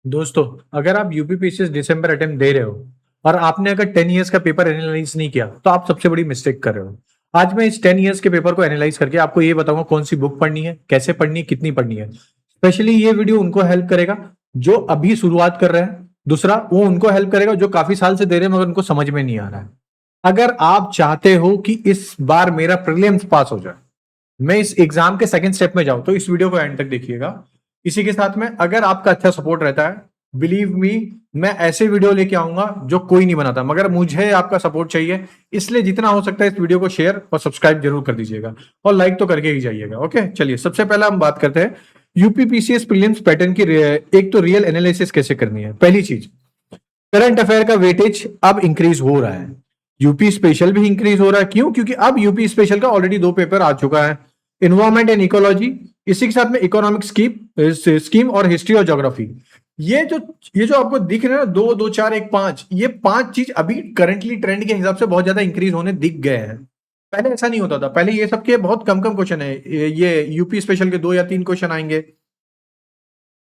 दोस्तों, अगर आप यूपीपीसीएस दिसंबर अटेम्प्ट दे रहे हो और आपने अगर 10 इयर्स का पेपर एनालाइज नहीं किया तो आप सबसे बड़ी मिस्टेक कर रहे हो। आज मैं इस 10 इयर्स के पेपर को एनालाइज करके आपको ये बताऊंगा कौन सी बुक पढ़नी है, कैसे पढ़नी है, कितनी पढ़नी है। स्पेशली ये वीडियो उनको हेल्प करेगा जो अभी शुरुआत कर रहे हैं। दूसरा, वो उनको हेल्प करेगा जो काफी साल से दे रहे हैं मगर उनको समझ में नहीं आ रहा है। अगर आप चाहते हो कि इस बार मेरा प्रीलिम्स पास हो जाए, मैं इस एग्जाम के सेकंड स्टेप में जाऊं, तो इस वीडियो को एंड तक देखिएगा। इसी के साथ में अगर आपका अच्छा सपोर्ट रहता है, बिलीव मी, मैं ऐसे वीडियो लेके आऊंगा जो कोई नहीं बनाता, मगर मुझे आपका सपोर्ट चाहिए। इसलिए जितना हो सकता है इस वीडियो को शेयर और सब्सक्राइब जरूर कर दीजिएगा और लाइक तो करके ही जाइएगा। ओके, चलिए सबसे पहला हम बात करते हैं यूपीपीसीएस प्रीलिम्स पैटर्न की। एक तो रियल एनालिसिस कैसे करनी है। पहली चीज, करंट अफेयर का वेटेज अब इंक्रीज हो रहा है। यूपी स्पेशल भी इंक्रीज हो रहा है। क्यों? क्योंकि अब यूपी स्पेशल का ऑलरेडी 2 पेपर आ चुका है, इन्वायरमेंट एंड इकोलॉजी, इसी के साथ में इकोनॉमिक स्कीम और हिस्ट्री और ज्योग्राफी। ये जो आपको दिख रहे हैं ना, 2 2 4 1 5, ये 5 चीज अभी करंटली ट्रेंड के हिसाब से बहुत ज्यादा इंक्रीज होने दिख गए हैं। पहले ऐसा नहीं होता था। पहले ये सबके बहुत कम कम क्वेश्चन है, ये यूपी स्पेशल के 2 या 3 क्वेश्चन आएंगे।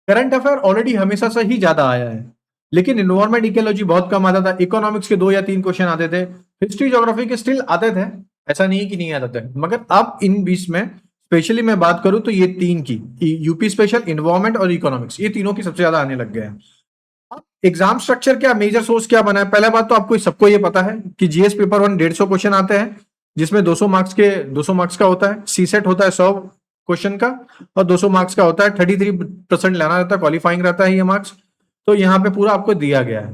करंट अफेयर ऑलरेडी हमेशा से ही ज्यादा आया है, लेकिन इन्वायरमेंट इकोलॉजी बहुत कम आता था। इकोनॉमिक्स के 2 या 3 क्वेश्चन आते थे। हिस्ट्री ज्योग्राफी के स्टिल आते थे, ऐसा नहीं कि नहीं आते थे, मगर अब इन बीच में स्पेशली मैं बात करूं तो ये 3 की, यूपी स्पेशल, इन्वायरमेंट और इकोनॉमिक्स, ये तीनों की सबसे ज्यादा आने लग गए हैं। अब एग्जाम स्ट्रक्चर क्या, मेजर सोर्स क्या बना है। पहला बात तो आपको सबको ये पता है कि जीएस पेपर 1 150 क्वेश्चन आते हैं, जिसमें 200 मार्क्स का होता है। सीसेट होता है 100 क्वेश्चन का और 200 मार्क्स का होता है। 33% लाना रहता है, क्वालिफाइंग रहता है ये मार्क्स। तो यहाँ पे पूरा आपको दिया गया है।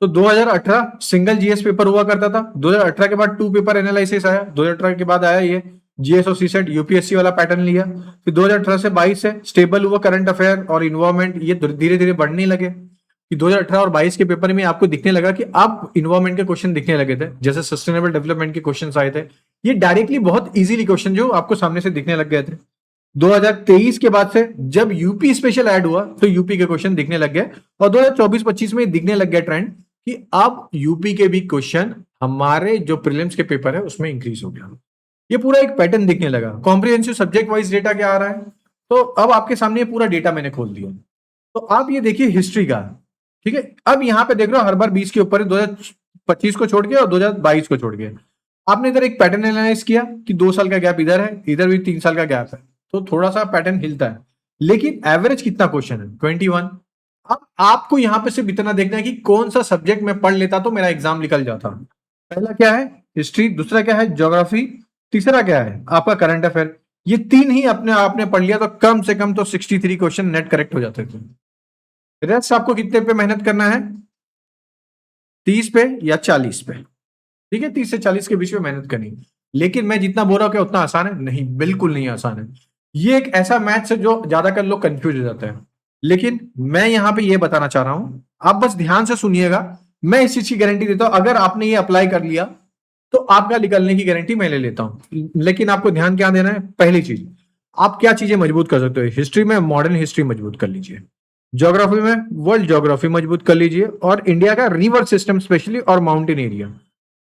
तो 2018 सिंगल जीएस पेपर हुआ करता था। 2018 के बाद 2 पेपर एनालिसिस आया। 2018 के बाद आया ये जीएस और सीसेट, यूपीएससी वाला पैटर्न लिया। फिर 2018 से 22 से स्टेबल हुआ करंट अफेयर और इन्वायरमेंट, ये धीरे धीरे बढ़ने लगे कि 2018 और 22 के पेपर में आपको दिखने लगा कि अब इन्वायरमेंट के क्वेश्चन दिखने लगे थे, जैसे सस्टेनेबल डेवलपमेंट के क्वेश्चन आए थे। ये डायरेक्टली बहुत इजीली क्वेश्चन जो आपको सामने से दिखने लग गए थे। 2023 के बाद से जब यूपी स्पेशल ऐड हुआ तो यूपी के क्वेश्चन दिखने लग गए और 2024-25 में दिखने लग गया ट्रेंड कि अब यूपी के भी क्वेश्चन हमारे जो प्रीलिम्स के पेपर है उसमें इंक्रीज हो गया। ये पूरा एक पैटर्न दिखने लगा। कॉम्प्रिहेंसिव सब्जेक्ट वाइज डेटा क्या आ रहा है, तो अब आपके सामने ये पूरा डेटा मैंने खोल दिया। तो आप ये देखिए हिस्ट्री का, ठीक है। अब यहाँ पे देख रहे हो हर बार 20 के ऊपर है, 2025 को छोड़ के और 2022 को छोड़ के। आपने इधर एक पैटर्न एनालाइज किया कि 2 साल का गैप इधर है, इधर भी 3 साल का गैप है, तो थोड़ा सा पैटर्न हिलता है। लेकिन एवरेज कितना क्वेश्चन है? 21। अब आपको यहां पे सिर्फ इतना देखना है कि कौन सा सब्जेक्ट मैं पढ़ लेता तो मेरा एग्जाम निकल जाता। पहला क्या है? हिस्ट्री। दूसरा क्या है? ज्योग्राफी। तीसरा क्या है? आपका करंट अफेयर। ये 3 ही अपने आपने पढ़ लिया तो कम से कम तो 63 क्वेश्चन नेट करेक्ट हो जाते थे। रेस्ट आपको कितने पे मेहनत करना है? 30 पे या 40 पे, ठीक है। 30 से 40 के बीच में मेहनत करनी। लेकिन मैं जितना बोल रहा हूं क्या उतना आसान है? नहीं, बिल्कुल नहीं आसान है। ये एक ऐसा मैथ्स है जो ज्यादातर लोग कंफ्यूज हो जाते हैं। लेकिन मैं यहां पे ये बताना चाह रहा हूं, आप बस ध्यान से सुनिएगा। मैं इस चीज की गारंटी देता हूं, अगर आपने ये अप्लाई कर लिया तो आपका निकलने की गारंटी मैं ले लेता हूं। लेकिन आपको ध्यान क्या देना है? पहली चीज, आप क्या चीजें मजबूत कर सकते हो। हिस्ट्री में मॉडर्न हिस्ट्री मजबूत कर लीजिए, ज्योग्राफी में वर्ल्ड ज्योग्राफी मजबूत कर लीजिए, और इंडिया का रिवर सिस्टम स्पेशली और माउंटेन एरिया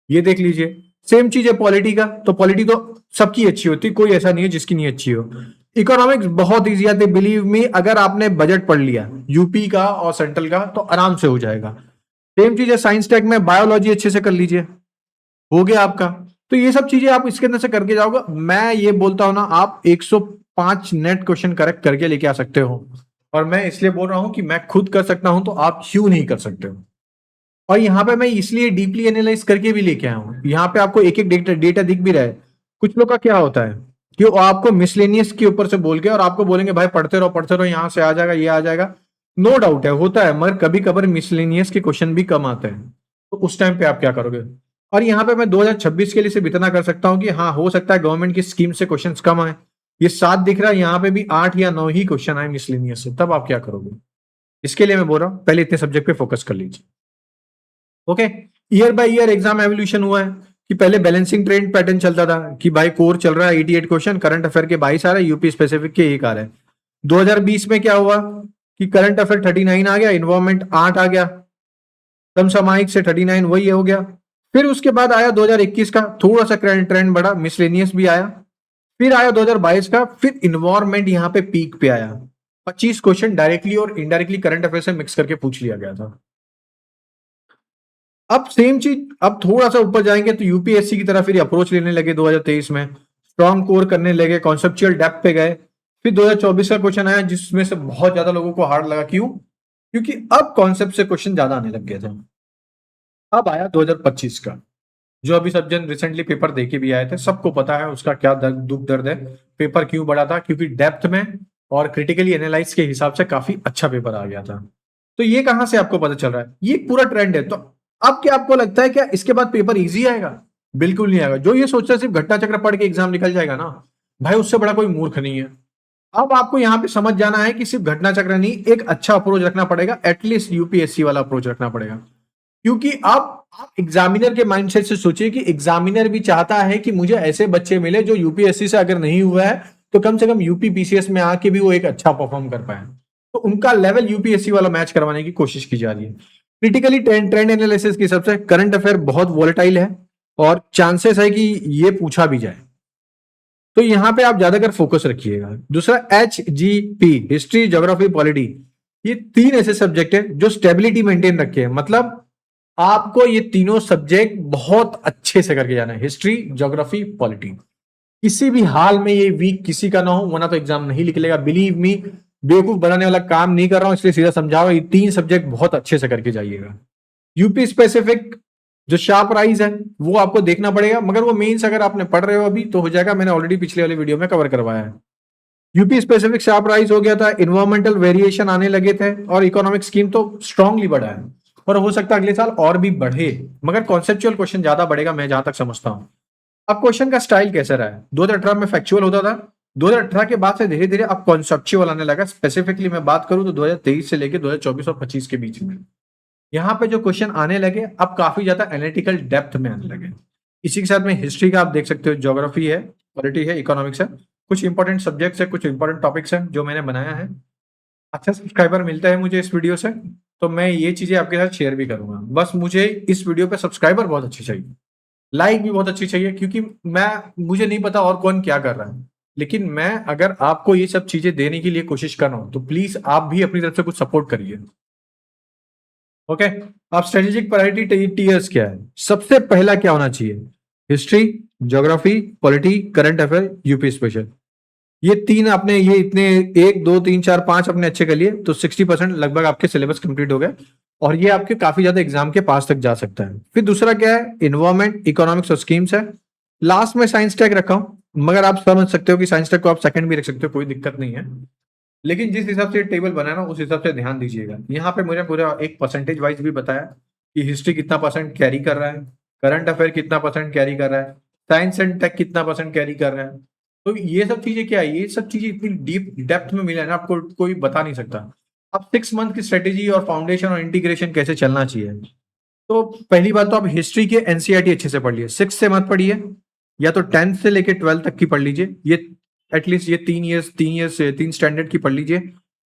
ये देख लीजिए। सेम चीज है पॉलिटी का, तो पॉलिटी तो सबकी अच्छी होती, कोई ऐसा नहीं है जिसकी नहीं अच्छी हो। इकोनॉमिक्स बहुत इजी आती है, बिलीव मी। अगर आपने बजट पढ़ लिया यूपी का और सेंट्रल का तो आराम से हो जाएगा। सेम चीज है साइंस टेक में, बायोलॉजी अच्छे से कर लीजिए, हो गया आपका। तो ये सब चीजें आप इसके अंदर से करके जाओगे। मैं ये बोलता हूं ना, आप 105 नेट क्वेश्चन करेक्ट करके लेके आ सकते हो। और मैं इसलिए बोल रहा हूं कि मैं खुद कर सकता हूं तो आप क्यों नहीं कर सकते हो। और यहाँ पे मैं इसलिए डीपली एनालाइज करके भी लेके आया हूँ। यहाँ पे आपको एक एक डेटा दिख भी रहा है। कुछ लोग का क्या होता है कि वो आपको मिसलेनियस के ऊपर से बोल के और आपको बोलेंगे भाई पढ़ते रहो, यहाँ से आ जाएगा, ये आ जाएगा। नो डाउट है, होता है, मगर कभी कभार मिसलेनियस के क्वेश्चन भी कम आते हैं। तो उस टाइम पे आप क्या करोगे? और यहाँ पे मैं 2026 के लिए सिर्फ इतना कर सकता हूँ कि हाँ, हो सकता है गवर्नमेंट की स्कीम से क्वेश्चन कम आए। ये 7 दिख रहा है, यहाँ पे भी 8 या 9 ही क्वेश्चन आए मिसलेनियस से, तब आप क्या करोगे? इसके लिए मैं बोल रहा हूँ पहले इतने सब्जेक्ट पे फोकस कर लीजिए। Okay. Year by year exam evolution हुआ है कि पहले बैलेंसिंग ट्रेंड पैटर्न चलता था कि भाई कोर चल रहा है 88 क्वेश्चन, करंट अफेयर के 22 आ रहे हैं, यूपी स्पेसिफिक के 1 आ रहे हैं। 2020 में क्या हुआ कि करंट अफेयर 39 आ गया, इन्वायरमेंट 8 आ गया, समसामयिक से 39 वही हो गया। फिर उसके बाद आया 2021 का, थोड़ा सा ट्रेंड बढ़ा, मिसलेनियस भी आया। फिर आया 2022 का, फिर इन्वायरमेंट यहाँ पे पीक पे आया। 25 क्वेश्चन डायरेक्टली और इनडायरेक्टली करंट अफेयर से मिक्स करके पूछ लिया गया था। अब सेम चीज, अब थोड़ा सा ऊपर जाएंगे तो यूपीएससी की तरफ फिर अप्रोच लेने लगे 2023 में, स्ट्रॉन्ग कोर करने लगे, कॉन्सेप्चुअल डेप्थ पे गए। फिर 2024 का क्वेश्चन आया जिसमें से बहुत ज्यादा लोगों को हार्ड लगा। क्यों? क्योंकि अब कॉन्सेप्ट से क्वेश्चन ज्यादा आने लग गए थे। अब आया 2025 का, जो अभी सब जन रिसेंटली पेपर देके भी आए थे, सबको पता है उसका क्या दुख दर्द है। पेपर क्यों बड़ा था? क्योंकि डेप्थ में और क्रिटिकली एनालाइज के हिसाब से काफी अच्छा पेपर आ गया था। तो ये कहां से आपको पता चल रहा है? ये पूरा ट्रेंड है। तो अब क्या आपको लगता है क्या इसके बाद पेपर इजी आएगा? बिल्कुल नहीं आएगा। जो ये सोचता है सिर्फ घटना चक्र पढ़ के एग्जाम निकल जाएगा ना, भाई उससे बड़ा कोई मूर्ख नहीं है। अब आपको यहां पे समझ जाना है कि सिर्फ घटना चक्र नहीं, एक अच्छा अप्रोच रखना पड़ेगा, एटलीस्ट यूपीएससी वाला अप्रोच रखना पड़ेगा। क्योंकि अब आप एग्जामिनर के माइंडसेट से सोचिए कि एग्जामिनर भी चाहता है कि मुझे ऐसे बच्चे मिले जो यूपीएससी से अगर नहीं हुआ है तो कम से कम यूपी पीसीएस में आके भी वो एक अच्छा परफॉर्म कर पाए। तो उनका लेवल यूपीएससी वाला मैच करवाने की कोशिश की जा रही है। क्रिटिकली ट्रेंड एनालिसिस के हिसाब से करंट अफेयर बहुत वॉलेटाइल है और चांसेस है कि ये पूछा भी जाए। तो यहां पे आप ज्यादातर फोकस रखिएगा। दूसरा HGP, हिस्ट्री, ज्योग्राफी, पॉलिटी, ये तीन ऐसे सब्जेक्ट है जो स्टेबिलिटी मेंटेन रखे हैं। मतलब आपको ये तीनों सब्जेक्ट बहुत अच्छे से करके जाना है, हिस्ट्री, ज्योग्राफी, पॉलिटी। किसी भी हाल में ये वीक किसी का ना हो, वरना तो एग्जाम नहीं निकलेगा। बिलीव मी, बेवकूफ बनाने वाला काम नहीं कर रहा हूं, इसलिए सीधा समझाओ, ये तीन सब्जेक्ट बहुत अच्छे से करके जाइएगा। यूपी स्पेसिफिक जो शार्प राइज है वो आपको देखना पड़ेगा, मगर वो मेंस अगर आपने पढ़ रहे हो अभी तो हो जाएगा, मैंने ऑलरेडी पिछले वाले वीडियो में कवर करवाया है। यूपी स्पेसिफिक शार्प राइज हो गया था, इन्वायरमेंटल वेरिएशन आने लगे थे और इकोनॉमिक स्कीम तो स्ट्रांगली बढ़ा है और हो सकता है अगले साल और भी बढ़े, मगर कॉन्सेप्चुअल क्वेश्चन ज्यादा बढ़ेगा मैं जहां तक समझता हूं। अब क्वेश्चन का स्टाइल कैसा रहा है? 2018 में फैक्चुअल होता था, 2018 के बाद से धीरे धीरे अब कॉन्सेप्चुअल आने लगा। स्पेसिफिकली मैं बात करूं तो 2023 से लेकर 2024 और 25 के बीच में यहाँ पे जो क्वेश्चन आने लगे अब काफी ज्यादा एनालिटिकल डेप्थ में आने लगे। इसी के साथ में हिस्ट्री का आप देख सकते हो, ज्योग्राफी है, पॉलिटी है, इकोनॉमिक्स है, कुछ इंपॉर्टेंट सब्जेक्ट्स है, कुछ इंपॉर्टेंट टॉपिक्स हैं जो मैंने बनाया है। अच्छा सब्सक्राइबर मिलता है मुझे इस वीडियो से, तो मैं ये चीजें आपके साथ शेयर भी करूंगा। बस मुझे इस वीडियो पे सब्सक्राइबर बहुत अच्छी चाहिए, लाइक भी बहुत अच्छी चाहिए, क्योंकि मुझे नहीं पता और कौन क्या कर रहा है, लेकिन मैं अगर आपको ये सब चीजें देने के लिए कोशिश कर रहा हूं तो प्लीज आप भी अपनी तरफ से कुछ सपोर्ट करिए। ओके, अब स्ट्रेटेजिक प्रायोरिटी टीयर्स क्या है? सबसे पहला क्या होना चाहिए? History, geography, polity, current affair, UP special. ये तीन आपने ये इतने 1 2 3 4 5 अपने अच्छे कर लिए तो 60% लगभग आपके सिलेबस कंप्लीट हो गए और ये आपके काफी ज्यादा एग्जाम के पास तक जा सकता है। फिर दूसरा क्या है? इन्वायरमेंट, इकोनॉमिक्स और स्कीम्स है। लास्ट में साइंस टैग रखा हूं, मगर आप समझ सकते हो कि साइंस टैग को आप सेकंड भी रख सकते हो, कोई दिक्कत नहीं है। लेकिन जिस हिसाब से टेबल बना ना उस हिसाब से ध्यान दीजिएगा। यहाँ पे मुझे पूरा एक परसेंटेज वाइज भी बताया कि हिस्ट्री कितना परसेंट कैरी कर रहा है, करंट अफेयर कितना परसेंट कैरी कर रहा है, साइंस एंड टेक कितना परसेंट कैरी कर रहा है। तो ये सब चीजें क्या है? ये सब चीजें इतनी डीप डेप्थ में मिला है ना, आपको कोई बता नहीं सकता। अब 6 मंथ की स्ट्रेटेजी और फाउंडेशन और इंटीग्रेशन कैसे चलना चाहिए। तो पहली बात तो आप हिस्ट्री के एनसीईआरटी अच्छे से पढ़ लिए, 6 से मत पढ़िए, या तो 10th से लेके 12th तक की पढ़ लीजिए। ये एटलीस्ट ये 3 ईयर्स 3 स्टैंडर्ड की पढ़ लीजिए।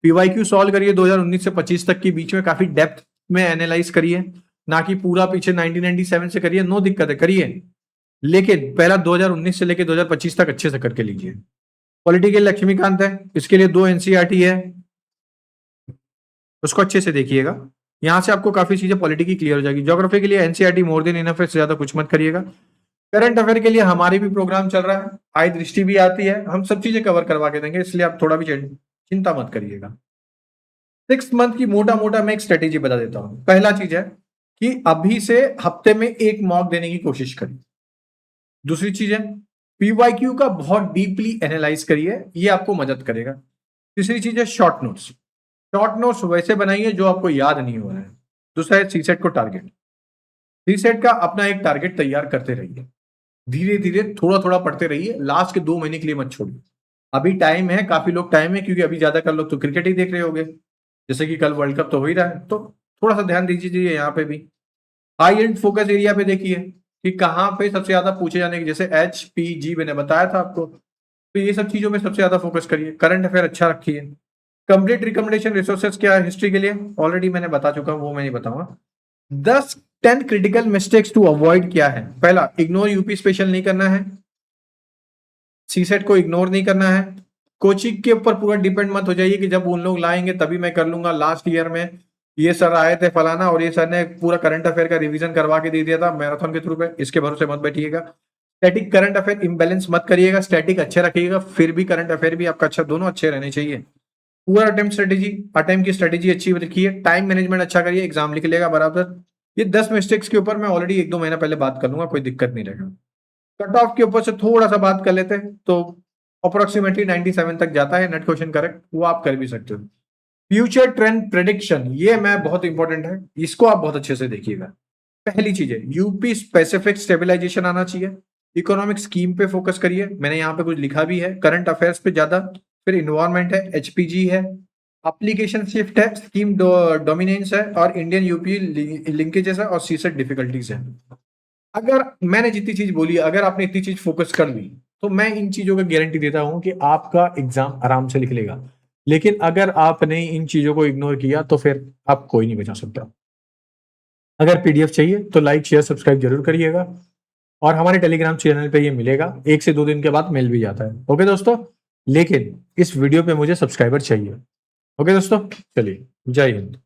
पीवाईक्यू सॉल्व करिए 2019 से 25 तक के बीच में, काफी डेप्थ में एनालाइज करिए, ना कि पूरा पीछे 1997 से करिए, नो दिक्कत है करिए, लेकिन पहला 2019 से लेके 2025 तक अच्छे से करके लीजिए। पॉलिटिकल लक्ष्मीकांत है, इसके लिए 2 एनसीईआरटी है, उसको अच्छे से देखिएगा। यहां से आपको काफी चीजें पॉलिटी की क्लियर हो जाएगी। ज्योग्राफी के लिए एनसीईआरटी मोर देन इनफ है, ज्यादा कुछ मत करिएगा। करंट अफेयर के लिए हमारे भी प्रोग्राम चल रहा है, आई दृष्टि भी आती है, हम सब चीजें कवर करवा के देंगे, इसलिए आप थोड़ा भी चिंता मत करिएगा। 6 मंथ की मोटा मोटा मैं एक स्ट्रेटेजी बता देता हूं। पहला चीज है कि अभी से हफ्ते में एक मॉक देने की कोशिश करिए। दूसरी चीज है पीवाईक्यू का बहुत डीपली एनालाइज करिए, ये आपको मदद करेगा। तीसरी चीज है शॉर्ट नोट्स, शॉर्ट नोट्स वैसे बनाइए जो आपको याद नहीं हो रहा है। दूसरा है सीसेट को टारगेट, सीसेट का अपना एक टारगेट तैयार करते रहिए, धीरे धीरे थोड़ा थोड़ा पढ़ते रहिए, लास्ट के 2 महीने के लिए मत छोड़िए। अभी टाइम है, काफी लोग टाइम है, क्योंकि अभी ज्यादातर लोग तो क्रिकेट ही देख रहे होंगे, जैसे कि कल वर्ल्ड कप तो हो ही रहा है, तो थोड़ा सा ध्यान दीजिए यहाँ पे भी। हाई एंड फोकस एरिया पे देखिए कि कहाँ पे सबसे ज्यादा पूछे जाने की, जैसे HPG मैंने बताया था आपको, तो ये सब चीजों में सबसे ज्यादा फोकस करिए। करंट अफेयर अच्छा रखिए। कंप्लीट रिकमेंडेशन रिसोर्सेज क्या है हिस्ट्री के लिए, ऑलरेडी मैंने बता चुका हूं, वो मैं नहीं बताऊंगा। 10 क्रिटिकल मिस्टेक्स टू अवॉइड क्या है? पहला, इग्नोर यूपी स्पेशल नहीं करना है, सीसेट को इग्नोर नहीं करना है, कोचिंग के ऊपर पूरा डिपेंड मत हो जाइए कि जब उन लोग लाएंगे तभी मैं कर लूंगा। लास्ट ईयर में ये सर आए थे फलाना और ये सर ने पूरा करंट अफेयर का रिवीजन करवा के दे दिया था मैराथन के थ्रू पे, इसके भरोसे मत बैठिएगा। स्टैटिक करंट अफेयर इम्बैलेंस मत करिएगा, स्टैटिक अच्छे रखिएगा, फिर भी करंट अफेयर भी आपका अच्छा, दोनों अच्छे रहने चाहिए। पूरा अटेम्प्ट की स्ट्रेटेजी अच्छी रखिए, टाइम मैनेजमेंट अच्छा करिए, एग्जाम लिख लेगा बराबर। ये 10 मिस्टेक्स के ऊपर मैं ऑलरेडी 1-2 महीना पहले बात कर लूंगा, कोई दिक्कत नहीं रहेगा। कट ऑफ के ऊपर से थोड़ा सा बात कर लेते हैं तो अप्रोक्सीमेटली 97 तक जाता है नेट क्वेश्चन करेक्ट, वो आप कर भी सकते हो। फ्यूचर ट्रेंड प्रेडिक्शन, ये मैं बहुत इंपॉर्टेंट है, इसको आप बहुत अच्छे से देखिएगा। पहली चीज है यूपी स्पेसिफिक स्टेबलाइजेशन आना चाहिए। इकोनॉमिक स्कीम पे फोकस करिए, मैंने यहाँ पे कुछ लिखा भी है, करंट अफेयर्स पे ज्यादा, फिर इन्वायरमेंट है, एचपीजी है, एप्लीकेशन शिफ्ट है, स्कीम डोमिनेंस है, और इंडियन यूपी लिंकेजेस है, और सीसेट डिफिकल्टीज है। अगर मैंने जितनी चीज बोली, अगर आपने इतनी चीज फोकस कर ली, तो मैं इन चीजों का गारंटी देता हूं कि आपका एग्जाम आराम से लिख लेगा। लेकिन अगर आपने इन चीजों को इग्नोर किया तो फिर आप कोई नहीं बचा सकता। अगर पीडीएफ चाहिए तो लाइक शेयर सब्सक्राइब जरूर करिएगा, और हमारे टेलीग्राम चैनल पे ये मिलेगा, 1 से 2 दिन के बाद मिल भी जाता है। ओके दोस्तों, लेकिन इस वीडियो पे मुझे सब्सक्राइबर चाहिए। ओके दोस्तों, चलिए, जय हिंद।